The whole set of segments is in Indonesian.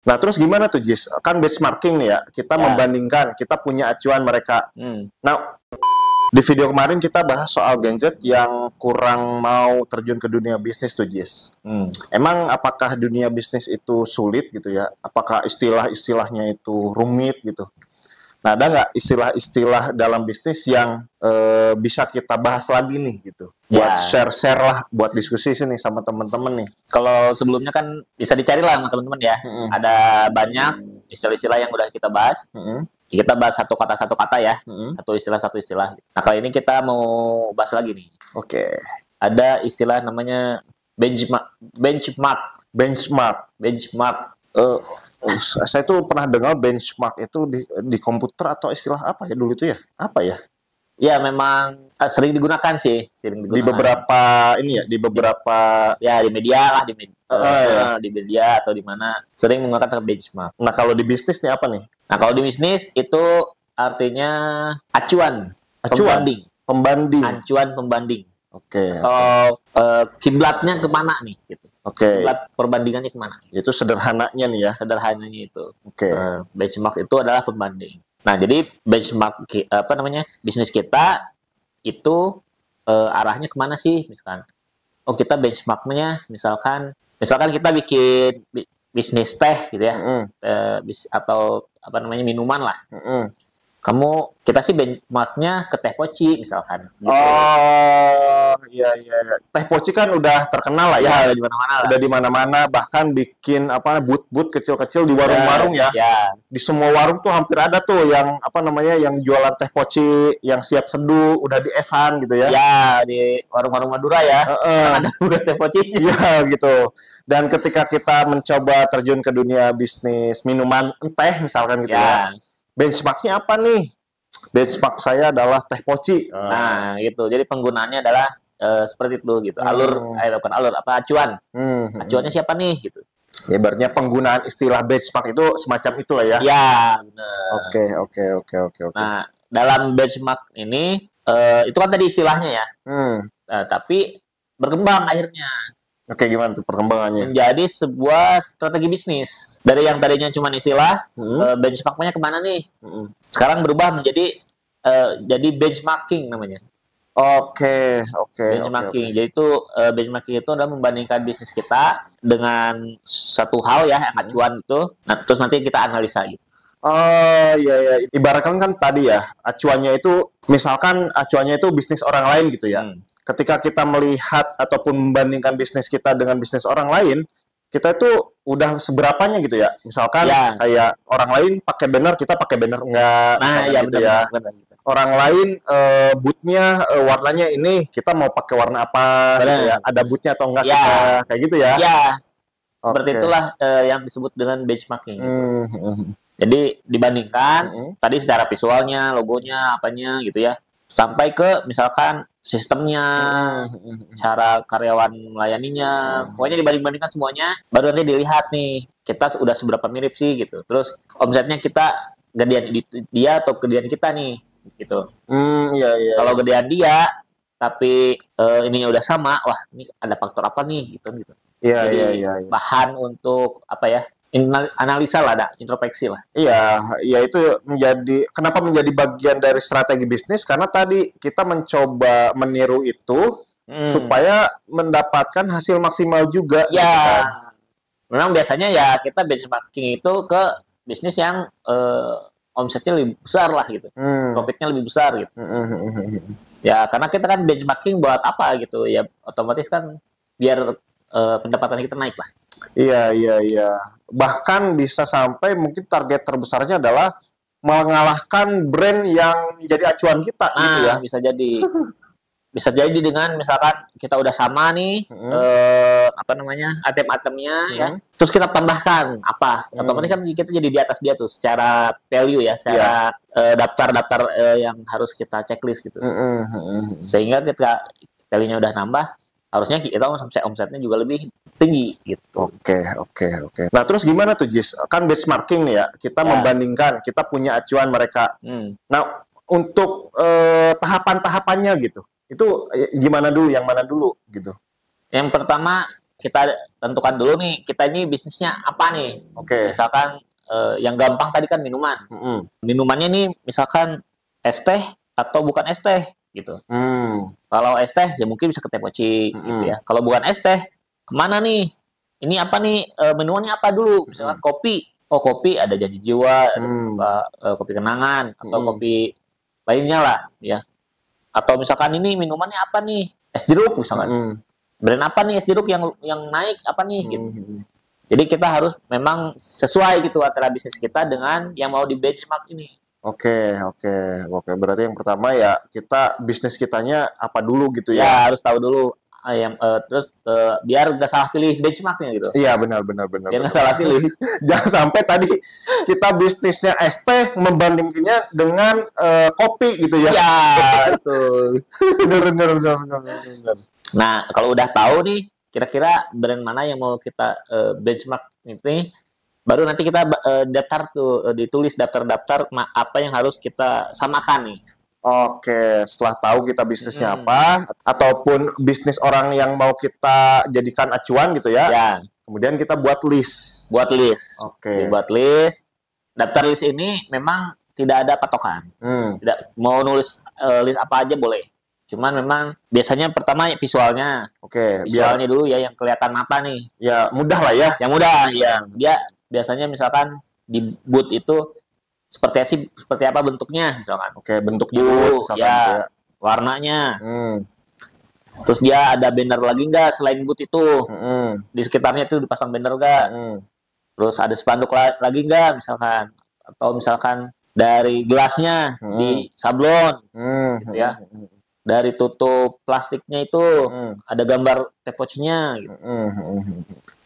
Nah, terus gimana tuh, Jis? Kan benchmarking nih ya, kita Ya. membandingkan, kita punya acuan mereka. Nah, di video kemarin kita bahas soal Gen Z yang kurang mau terjun ke dunia bisnis tuh, Jis. Emang apakah dunia bisnis itu sulit gitu ya? Apakah istilah-istilahnya itu rumit gitu? Nah, ada nggak istilah-istilah dalam bisnis yang bisa kita bahas lagi nih gitu? Buat Ya. share-share lah, buat diskusi sini sama teman-teman nih. Kalau sebelumnya kan bisa dicari lah sama teman-teman ya. Ada banyak istilah-istilah yang udah kita bahas. Kita bahas satu kata ya. Satu istilah. Nah, kali ini kita mau bahas lagi nih. Oke. Ada istilah namanya benchmark. Saya tuh pernah dengar benchmark itu di komputer atau istilah apa ya dulu itu ya? Apa ya? Ya, memang sering digunakan sih, Di beberapa ini ya, di beberapa ya di media lah, ya. di media atau di mana sering menggunakan benchmark. Nah, kalau di bisnis nih apa nih? Nah, kalau di bisnis itu artinya acuan. Pembanding. Acuan pembanding. Oke. Atau kiblatnya kemana nih gitu. Oke. Kiblat perbandingannya kemana? Itu sederhananya nih ya. Sederhananya itu. Oke. Benchmark itu adalah pembanding. Nah, jadi benchmark bisnis kita itu arahnya kemana sih? Misalkan, kita benchmarknya misalkan kita bikin bisnis teh gitu ya, atau minuman lah. Kita sih benchmarknya ke teh poci misalkan. Gitu. Oh, iya. Teh poci kan udah terkenal lah ya. Udah di mana-mana. Udah di mana-mana, bahkan bikin booth kecil-kecil di warung-warung ya. Di semua warung tuh hampir ada tuh yang yang jualan teh poci, yang siap seduh, udah di esan gitu ya. Ya, di warung-warung Madura ya. Ada juga teh poci. Iya gitu. Dan ketika kita mencoba terjun ke dunia bisnis minuman teh misalkan gitu ya. Benchmarknya apa nih? Benchmark saya adalah teh poci. Nah, gitu. Jadi penggunaannya adalah seperti itu gitu. Acuan. Acuannya siapa nih gitu. Ya, ibaratnya penggunaan istilah benchmark itu semacam itulah ya. Ya, benar. Oke. Nah, dalam benchmark ini itu kan tadi istilahnya ya. Tapi berkembang akhirnya. Oke, gimana tuh perkembangannya? Menjadi sebuah strategi bisnis. Dari yang tadinya cuma istilah, benchmarknya kemana nih? Sekarang berubah menjadi jadi benchmarking namanya. Oke. Benchmarking. Jadi itu benchmarking itu adalah membandingkan bisnis kita dengan satu hal ya, acuan itu. Nah, terus nanti kita analisa gitu. Oh, iya. Ibaratkan kan tadi ya, acuannya itu, misalkan acuannya itu bisnis orang lain gitu ya. Ketika kita melihat ataupun membandingkan bisnis kita dengan bisnis orang lain, kita itu udah seberapanya gitu ya. Misalkan kayak orang lain pakai banner, kita pakai banner enggak. Nah, iya gitu benar. Orang lain bootnya warnanya ini, kita mau pakai warna apa gitu ya. Ada bootnya atau enggak kita, kayak gitu ya. Iya. Seperti itulah yang disebut dengan benchmarking gitu. Jadi dibandingkan tadi secara visualnya, logonya, apanya gitu ya. Sampai ke misalkan sistemnya, cara karyawan melayaninya, pokoknya dibanding-bandingkan semuanya, baru nanti dilihat nih, kita udah seberapa mirip sih gitu. Terus omsetnya kita gedean dia atau gedean kita nih, gitu. Iya. Kalau gedean dia, tapi ininya udah sama, wah ini ada faktor apa nih, gitu. Iya. Bahan untuk analisa lah, ada introspeksi lah. Iya itu kenapa menjadi bagian dari strategi bisnis, karena tadi kita mencoba meniru itu supaya mendapatkan hasil maksimal juga. Ya, gitu kan. Memang biasanya ya kita benchmarking itu ke bisnis yang omsetnya lebih besar lah gitu, profitnya lebih besar gitu. Ya karena kita kan benchmarking buat apa gitu ya, otomatis kan biar pendapatan kita naik lah. Iya. Bahkan bisa sampai mungkin target terbesarnya adalah mengalahkan brand yang menjadi acuan kita gitu ya. Bisa jadi dengan misalkan kita udah sama nih item-itemnya ya. Terus kita tambahkan apa? Otomatis kan kita jadi di atas dia tuh secara value ya, secara daftar-daftar yang harus kita checklist gitu. Sehingga ketika value-nya udah nambah, harusnya kita omsetnya juga lebih tinggi gitu. Oke. Nah, terus gimana tuh, Jis? Kan benchmarking nih ya, kita membandingkan, kita punya acuan mereka. Nah, untuk tahapan-tahapannya gitu, itu gimana dulu, yang mana dulu gitu? Yang pertama kita tentukan dulu nih, kita ini bisnisnya apa nih. Oke. Misalkan yang gampang tadi kan minuman. Minumannya nih misalkan es teh atau bukan es teh gitu. Kalau es teh ya mungkin bisa ke Tepoci gitu ya. Kalau bukan es teh kemana nih? Ini apa nih menunya apa dulu? Misalkan kopi. Oh kopi ada Janji Jiwa, kopi kenangan atau kopi lainnya lah ya. Atau misalkan ini minumannya apa nih? Es jeruk misalkan. Brand apa nih es jeruk yang naik apa nih gitu. Jadi kita harus memang sesuai gitu antara bisnis kita dengan yang mau di benchmark ini. Oke. Berarti yang pertama ya kita bisnis kitanya apa dulu gitu ya? Ya harus tahu dulu. Terus biar nggak salah pilih benchmarknya gitu. Iya benar. Biar nggak salah pilih. Jangan sampai tadi kita bisnisnya es teh membandingkannya dengan kopi gitu ya. Iya betul. Benar. Nah kalau udah tahu nih kira-kira brand mana yang mau kita benchmark ini, baru nanti kita daftar tuh, ditulis daftar-daftar apa yang harus kita samakan nih. Oke, setelah tahu kita bisnisnya apa, ataupun bisnis orang yang mau kita jadikan acuan gitu ya. Kemudian kita buat list. Oke. Buat list. Daftar list ini memang tidak ada patokan. Tidak mau nulis list apa aja boleh. Cuman memang biasanya pertama visualnya. Oke. Visualnya dulu ya yang kelihatan mata nih. Ya mudah lah ya. Yang mudah ya. Dia biasanya misalkan di booth itu seperti apa bentuknya misalkan. Oke, bentuk booth misalkan ya. Warnanya. Terus dia ada banner lagi nggak selain booth itu? Di sekitarnya itu dipasang banner nggak? Terus ada spanduk lagi nggak misalkan? Atau misalkan dari gelasnya di sablon gitu ya. Dari tutup plastiknya itu ada gambar Tepoci-nya gitu.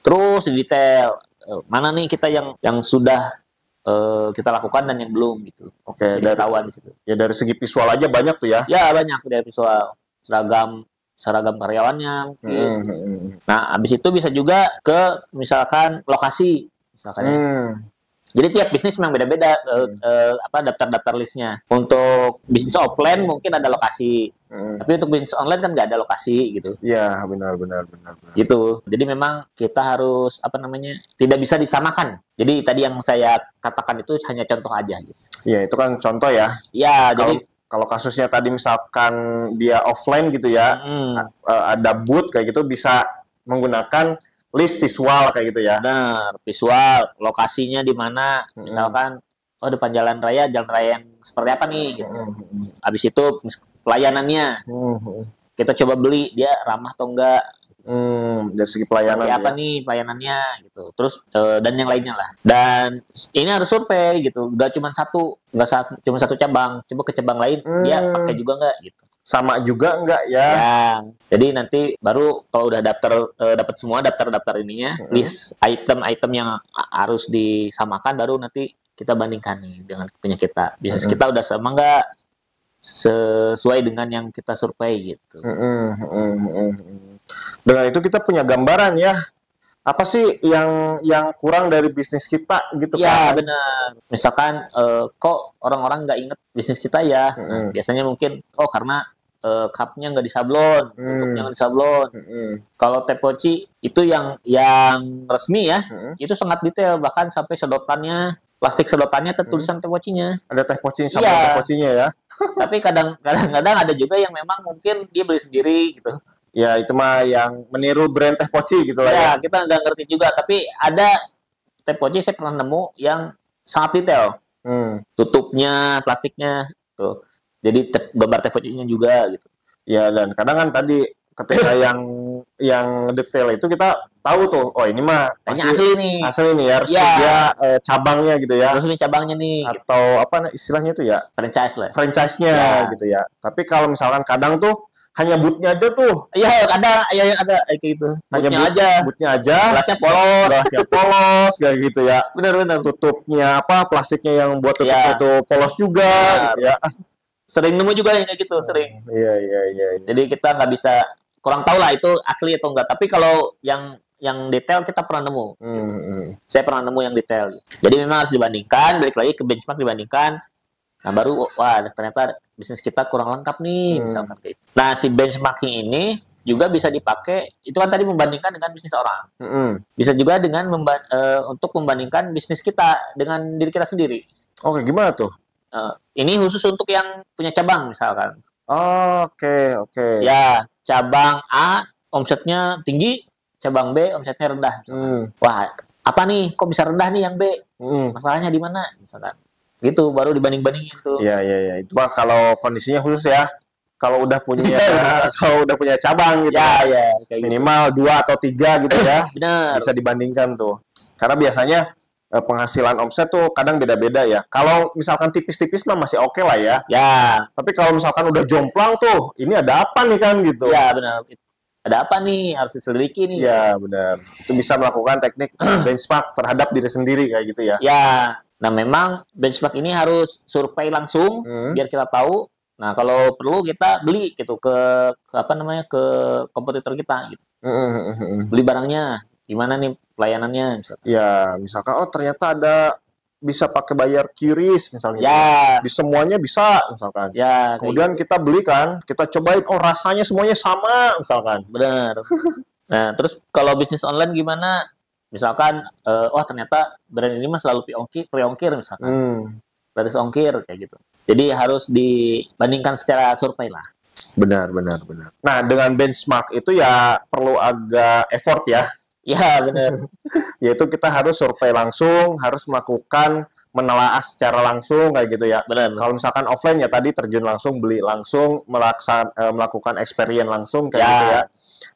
Terus di detail mana nih kita yang sudah kita lakukan dan yang belum gitu. Oke, dari ketahuan di situ. Ya dari segi visual aja banyak tuh ya. Ya banyak dari visual, seragam karyawannya mungkin. Nah, habis itu bisa juga ke misalkan lokasi misalkan. Jadi tiap bisnis memang beda-beda daftar-daftar listnya. Untuk bisnis offline mungkin ada lokasi, tapi untuk bisnis online kan nggak ada lokasi gitu. Iya benar. Gitu. Jadi memang kita harus tidak bisa disamakan. Jadi tadi yang saya katakan itu hanya contoh aja. Gitu. Iya itu kan contoh ya. Iya. Jadi kalau kasusnya tadi misalkan dia offline gitu ya, ada booth kayak gitu bisa menggunakan list visual kayak gitu ya. Benar, visual, lokasinya di mana, misalkan depan jalan raya yang seperti apa nih gitu. Habis itu pelayanannya. Kita coba beli dia ramah atau enggak. Dari segi pelayanan apa nih pelayanannya gitu. Terus dan yang lainnya lah. Dan ini harus survei gitu. Enggak cuma satu cabang, coba ke cabang lain dia pakai juga enggak gitu. Sama juga enggak ya? Jadi nanti baru kalau udah dapat semua daftar ininya, list item-item yang harus disamakan, baru nanti kita bandingkan nih dengan punya kita. Bisnis kita udah sama enggak sesuai dengan yang kita survei gitu. Dengan itu kita punya gambaran ya. Apa sih yang kurang dari bisnis kita gitu kan? Ya benar. Misalkan kok orang-orang nggak inget bisnis kita ya. Biasanya mungkin karena cupnya nggak disablon, tutupnya nggak disablon. Kalau Tepoci itu yang resmi ya, itu sangat detail, bahkan sampai plastik sedotannya tulisan Tepocinya. Ada Tepocinya sama Tepocinya ya. Tapi kadang-kadang ada juga yang memang mungkin dia beli sendiri gitu. Ya itu mah yang meniru brand Tepoci gitu lah ya. Kita nggak ngerti juga, tapi ada Tepoci saya pernah nemu yang sangat detail. Tutupnya, plastiknya tuh. Jadi gambar Tepocinya juga gitu. Ya dan kadang kan tadi ketika yang detail itu kita tahu tuh, ini mah asli nih ya, resmi dia cabangnya gitu ya. Resmi cabangnya nih. Atau gitu. Apa istilahnya itu ya? Franchise-nya gitu ya. Tapi kalau misalkan kadang tuh hanya bootnya aja tuh. Iya ada kayak gitu. Bootnya aja. Gelasnya polos kayak gitu ya. Benar. Tutupnya plastiknya yang buat tutupnya itu polos juga gitu ya. Sering nemu juga yang kayak gitu, sering. Iya. Jadi kita nggak bisa, kurang tahu lah itu asli atau enggak. Tapi kalau yang detail kita pernah nemu. Saya pernah nemu yang detail. Jadi memang harus dibandingkan, balik lagi ke benchmark dibandingkan. Nah baru, ternyata bisnis kita kurang lengkap nih, misalkan kayak itu. Nah si benchmarking ini juga bisa dipakai. Itu kan tadi membandingkan dengan bisnis orang. Bisa juga dengan untuk membandingkan bisnis kita dengan diri kita sendiri. Oke, gimana tuh? Ini khusus untuk yang punya cabang misalkan. Oke. Ya, cabang A omsetnya tinggi, cabang B omsetnya rendah. Wah, apa nih? Kok bisa rendah nih yang B? Masalahnya di mana? Misalkan. Gitu, baru dibanding-bandingin tuh. Iya. Itu kalau kondisinya khusus ya. Kalau udah punya cabang gitu. Ya, kayak minimal gitu. 2 atau 3 gitu ya. Benar. Bisa dibandingkan tuh. Karena biasanya penghasilan omset tuh kadang beda-beda ya. Kalau misalkan tipis-tipis mah masih oke lah ya. Ya. Tapi kalau misalkan udah jomplang tuh, ini ada apa nih kan gitu. Ya, benar. Ada apa nih? Harus diselidiki nih. Ya, benar. Itu bisa melakukan teknik benchmark terhadap diri sendiri kayak gitu ya. Ya. Nah, memang benchmark ini harus survei langsung biar kita tahu. Nah, kalau perlu kita beli gitu ke kompetitor kita gitu. Beli barangnya. Gimana nih pelayanannya misalkan. Ya, misalkan ternyata ada bisa pakai bayar QRIS misalnya. Ya. Di semuanya bisa misalkan. Ya. Kemudian kita beli kan, kita cobain rasanya semuanya sama misalkan. Benar. Nah, terus kalau bisnis online gimana? Misalkan ternyata brand ini mah selalu pre-ongkir misalkan. Gratis ongkir kayak gitu. Jadi harus dibandingkan secara survei lah. Benar. Nah, dengan benchmark itu ya perlu agak effort ya. Ya, benar. Yaitu kita harus survei langsung, harus melakukan menelaah secara langsung kayak gitu ya. Benar. Kalau misalkan offline ya tadi terjun langsung, beli langsung, melakukan experience langsung kayak gitu ya.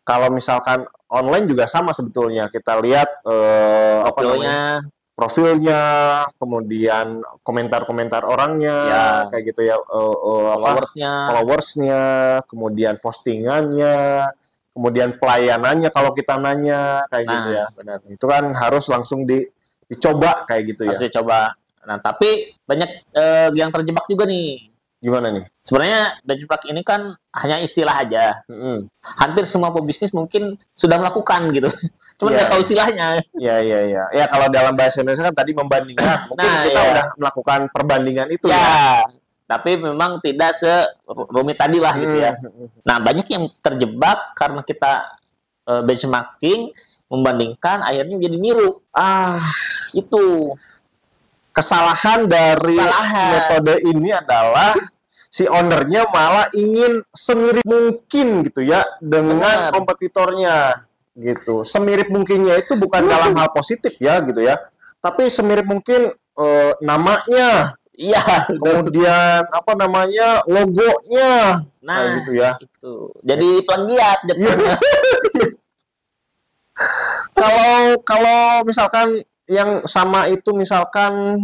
Kalau misalkan online juga sama sebetulnya. Kita lihat profilnya, kemudian komentar-komentar orangnya, kayak gitu ya. Followersnya, kemudian postingannya, kemudian pelayanannya kalau kita nanya kayak gitu ya. Benar. Itu kan harus langsung dicoba kayak gitu ya. Harus dicoba. Nah, tapi banyak yang terjebak juga nih. Gimana nih? Sebenarnya benchmark ini kan hanya istilah aja. Hampir semua pebisnis mungkin sudah melakukan gitu. Cuma nggak tahu istilahnya. Iya. Ya, kalau dalam bahasa Indonesia kan tadi membandingkan. Mungkin kita udah melakukan perbandingan itu ya. Tapi memang tidak serumit tadi lah gitu ya. Nah, banyak yang terjebak karena kita benchmarking, membandingkan, akhirnya jadi niru. Itu. Kesalahan dari metode ini adalah si ownernya malah ingin semirip mungkin gitu ya dengan kompetitornya gitu. Semirip mungkinnya itu bukan dalam hal positif ya gitu ya. Tapi semirip mungkin namanya. Iya, kemudian logonya, kayak gitu ya. Itu. Jadi plagiat. Kalau misalkan yang sama itu misalkan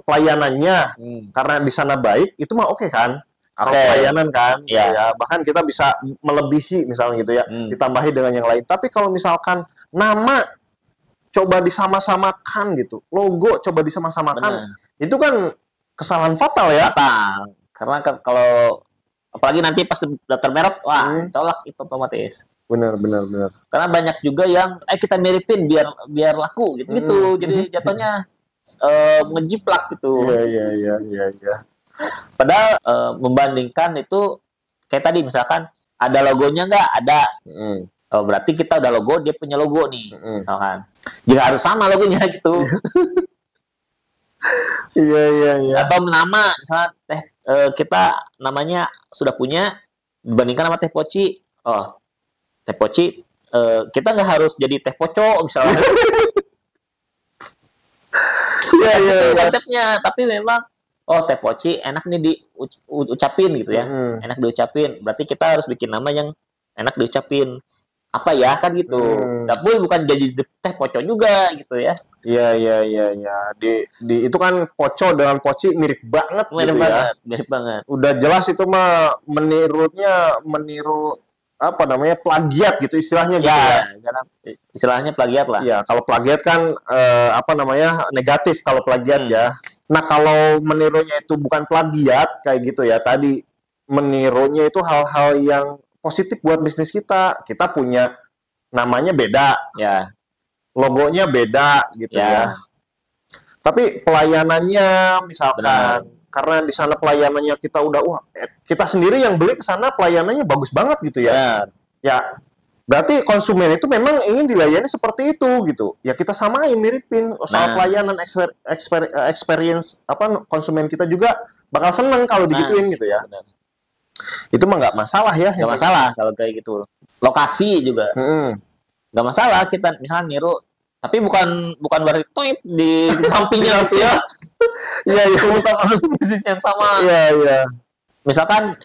pelayanannya, karena di sana baik, itu mah oke kan? Kalau pelayanan kan, ya bahkan kita bisa melebihi misalnya gitu ya, ditambahi dengan yang lain. Tapi kalau misalkan nama coba disama-samakan gitu, logo coba disama-samakan, itu kan kesalahan fatal ya. Fatal. Karena kalau apalagi nanti pas daftar merek, tolak itu otomatis. Benar. Karena banyak juga yang kita miripin biar laku gitu. Jadi jatuhnya ngejiplak gitu. Iya. Padahal membandingkan itu kayak tadi misalkan ada logonya nggak? Ada. Berarti kita udah logo, dia punya logo nih. Misalkan. Jika harus sama logonya gitu. Iya. Atau nama, misalnya kita namanya sudah punya, dibandingkan sama teh poci. Teh poci, kita nggak harus jadi teh poco misalnya. Iya. Konsepnya, tapi memang teh poci enak nih diucapin gitu ya. Enak diucapin. Berarti kita harus bikin nama yang enak diucapin. Apa ya kan gitu. Tapi bukan jadi teh poco juga gitu ya. Iya. Itu kan poco dengan poci mirip banget gitu ya. Mirip banget. Udah jelas itu mah meniru plagiat gitu istilahnya gitu ya. Istilahnya plagiat lah. Iya, kalau plagiat kan negatif kalau plagiat ya. Nah, kalau menirunya itu bukan plagiat kayak gitu ya. Tadi menirunya itu hal-hal yang positif buat bisnis kita. Kita punya namanya beda. Ya. Logonya beda gitu ya. Tapi pelayanannya misalkan karena di sana pelayanannya kita udah kita sendiri yang beli ke sana pelayanannya bagus banget gitu ya. Ya, berarti konsumen itu memang ingin dilayani seperti itu gitu. Ya kita samain, miripin soal pelayanan experience apa konsumen kita juga bakal seneng kalau digituin gitu ya. Benar. Itu mah nggak masalah ya. Nggak masalah kalau kayak gitu. Lokasi juga nggak masalah kita misalnya niru, tapi bukan berarti toip di sampingnya gitu ya. Iya iya. Bukan bisnis yang sama. Iya iya. Misalkan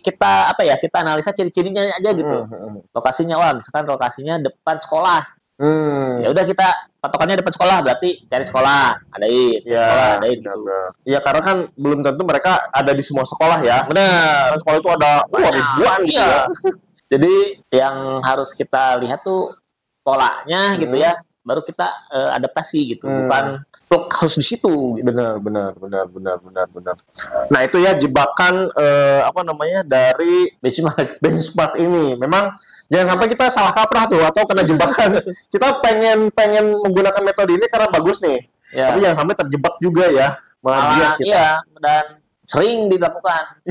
kita analisa ciri-cirinya aja gitu. Lokasinya misalkan lokasinya depan sekolah. Ya udah kita patokannya depan sekolah, berarti cari sekolah, adain. Ya, gitu. Iya, karena kan belum tentu mereka ada di semua sekolah ya. Benar. Sekolah itu ada ribuan gitu ya. Jadi yang harus kita lihat tuh polanya gitu ya, baru kita adaptasi gitu, bukan harus di situ. Gitu. Benar. Nah itu ya jebakan dari benchmark ini. Memang jangan sampai kita salah kaprah tuh atau kena jebakan. Kita pengen menggunakan metode ini karena bagus nih, tapi jangan sampai terjebak juga ya. Malah iya, dan sering dilakukan.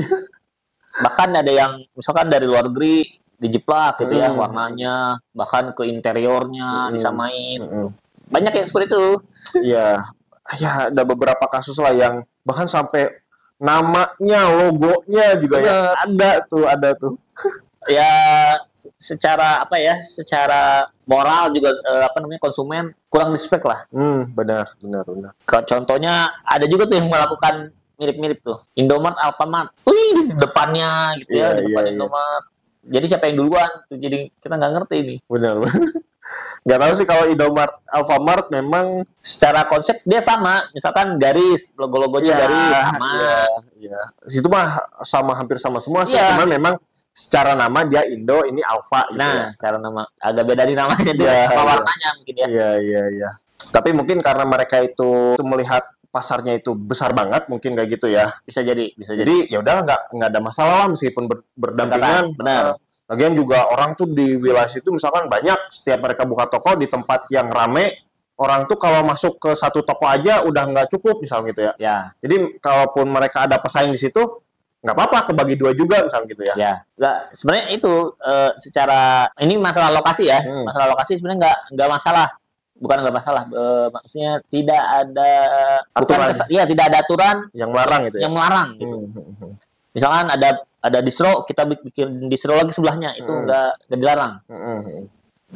Bahkan ada yang misalkan dari luar negeri dijeplak gitu ya, warnanya, bahkan ke interiornya disamain. Banyak yang seperti itu. Iya, ya ada beberapa kasus lah yang bahkan sampai namanya, logonya juga ya ada tuh. Ya secara moral juga konsumen kurang respect lah. Benar. Contohnya ada juga tuh yang melakukan mirip-mirip tuh. Indomart, Alfamart. Di depannya gitu ya, di depan Indomart. Jadi siapa yang duluan? Jadi kita nggak ngerti ini. Benar. Nggak tahu sih kalau Indomart, Alfamart memang secara konsep dia sama. Misalkan garis, logo-logonya garis sama. Iya. Itu mah hampir sama semua sih. Cuman memang secara nama dia Indo, ini Alfa gitu. Secara nama agak beda di namanya dia, warnanya mungkin ya. Iya. Tapi mungkin karena mereka itu melihat pasarnya itu besar banget, mungkin kayak gitu ya. Bisa jadi. Jadi ya udah nggak ada masalah lah meskipun berdampingan. Benar. Lagian juga orang tuh di wilayah itu misalkan banyak, setiap mereka buka toko di tempat yang rame, orang tuh kalau masuk ke satu toko aja udah nggak cukup misalnya gitu ya. Jadi kalaupun mereka ada pesaing di situ, nggak apa-apa kebagi dua juga misalnya gitu ya. Sebenarnya itu secara ini masalah lokasi ya. Masalah lokasi sebenarnya nggak masalah. Bukan nggak masalah, maksudnya tidak ada aturan. Tidak ada aturan yang melarang gitu. Yang melarang gitu. Misalkan ada distro, kita bikin distro lagi sebelahnya, itu nggak dilarang.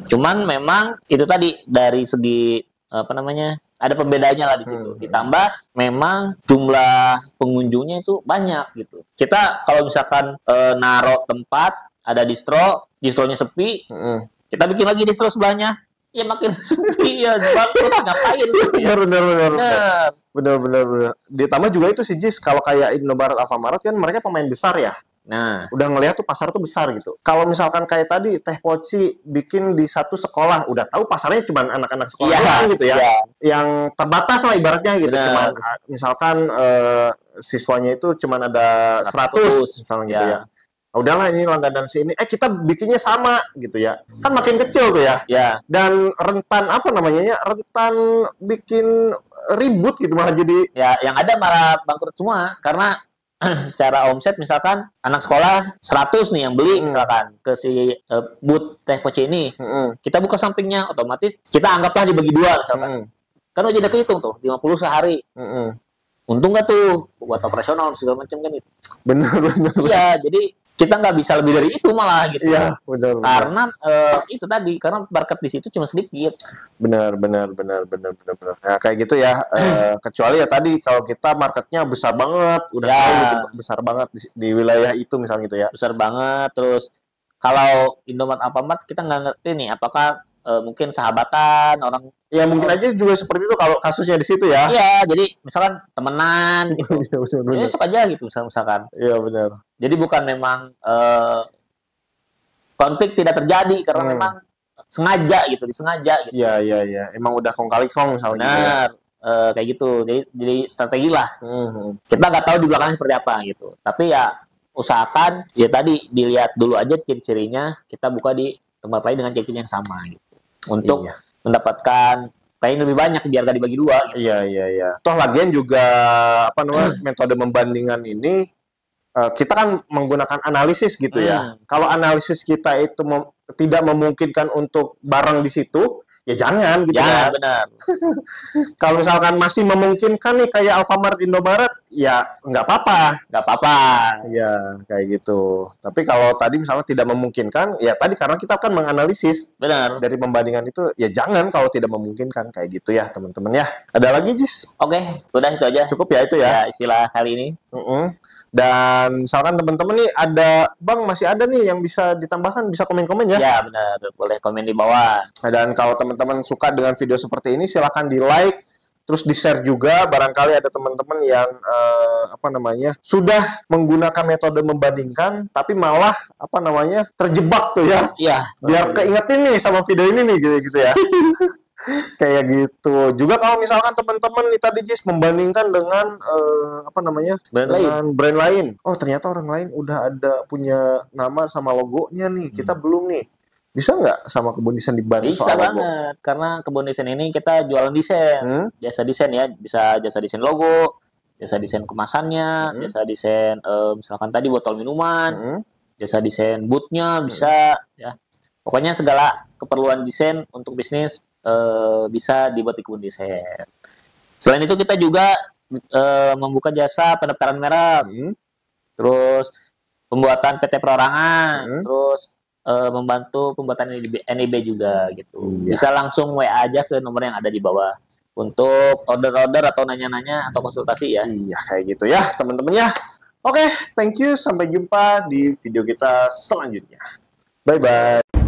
Cuman memang itu tadi dari segi ada pembedanya lah di situ. Ditambah memang jumlah pengunjungnya itu banyak gitu. Kita kalau misalkan naruh tempat ada distronya sepi, kita bikin lagi distro sebelahnya, ya makin sepi ya, ngapain gitu ya. Benar. Ditambah juga itu sih Jis, kalau kayak Indomaret, Alfamart kan mereka pemain besar ya. Udah ngelihat tuh pasar tuh besar gitu. Kalau misalkan kayak tadi Teh Poci bikin di satu sekolah, udah tahu pasarnya cuma anak-anak sekolah gitu ya. Yang terbatas lah ibaratnya gitu. Cuman misalkan siswanya itu cuma ada 100 misalnya gitu ya. Udahlah ini langganan sini. Kita bikinnya sama gitu ya. Kan makin kecil tuh ya. Dan rentan rentan bikin ribut gitu malah jadi. Yang ada malah bangkrut semua karena secara omset misalkan anak sekolah 100 nih yang beli misalkan ke si booth Teh Poci ini. Kita buka sampingnya, otomatis kita anggaplah dibagi dua misalkan. Kan udah jadi kehitung tuh 50 sehari. Untung nggak tuh buat operasional segala macam kan itu. Benar. Iya, jadi kita nggak bisa lebih dari itu malah gitu. Iya, benar. Karena itu tadi, karena market di situ cuma sedikit. Benar. Nah, kayak gitu ya. Kecuali ya tadi kalau kita marketnya besar banget, udah tahu besar banget di wilayah itu misalnya gitu ya. Besar banget. Terus kalau Indomaret, Alfamart kita nggak ngerti nih, apakah mungkin sahabatan orang. Ya mungkin aja juga seperti itu kalau kasusnya di situ ya. Iya, jadi misalkan temenan gitu. Ya suka aja gitu misalkan. Iya benar. Jadi bukan memang konflik tidak terjadi karena memang disengaja gitu. Iya. Emang udah kong kali kong misalnya. Benar. Kayak gitu. Jadi strategi lah. Kita nggak tahu di belakangnya seperti apa gitu. Tapi ya usahakan ya tadi dilihat dulu aja ciri-cirinya. Kita buka di tempat lain dengan ciri-ciri yang sama gitu. Untuk mendapatkan yang lebih banyak biar gak dibagi dua. Gitu. Iya. Toh lagian juga metode membandingan ini kita kan menggunakan analisis gitu ya. Kalau analisis kita itu tidak memungkinkan untuk barang di situ, ya jangan gitu ya. Benar. Kalau misalkan masih memungkinkan nih kayak Alfamart, Indomaret, ya nggak apa-apa. Nggak apa-apa. Ya, kayak gitu. Tapi kalau tadi misalnya tidak memungkinkan, ya tadi karena kita akan menganalisis. Benar. Dari pembandingan itu, ya jangan kalau tidak memungkinkan. Kayak gitu ya, teman-teman ya. Ada lagi, Jis? Oke, udah itu aja. Cukup ya itu ya? Ya, istilah kali ini. Dan misalkan teman-teman nih ada, Bang masih ada nih yang bisa ditambahkan, bisa komen-komen ya? Ya, benar. Boleh komen di bawah. Dan kalau teman-teman suka dengan video seperti ini, silahkan di-like, terus di-share juga. Barangkali ada teman-teman yang sudah menggunakan metode membandingkan, tapi malah terjebak tuh ya. Iya. Biar keingetin nih sama video ini nih gitu ya. Kayak gitu. Juga kalau misalkan teman-teman nih tadi Jis membandingkan dengan brand lain. Oh, ternyata orang lain udah ada punya nama sama logonya nih. Kita belum nih. Bisa nggak sama Kebun Desain dibantu soal logo? Bisa banget. Karena Kebun Desain ini kita jualan desain. Jasa desain ya. Bisa jasa desain logo, jasa desain kemasannya, jasa desain misalkan tadi botol minuman, jasa desain bootnya bisa ya. Pokoknya segala keperluan desain untuk bisnis bisa dibuat di Kebun Desain. Selain itu kita juga membuka jasa pendaftaran merek, terus pembuatan PT perorangan, terus membantu pembuatan NIB juga gitu. Iya. Bisa langsung WA aja ke nomor yang ada di bawah untuk order-order atau nanya-nanya atau konsultasi ya. Iya, kayak gitu ya teman-teman ya. Oke, thank you. Sampai jumpa di video kita selanjutnya. Bye-bye.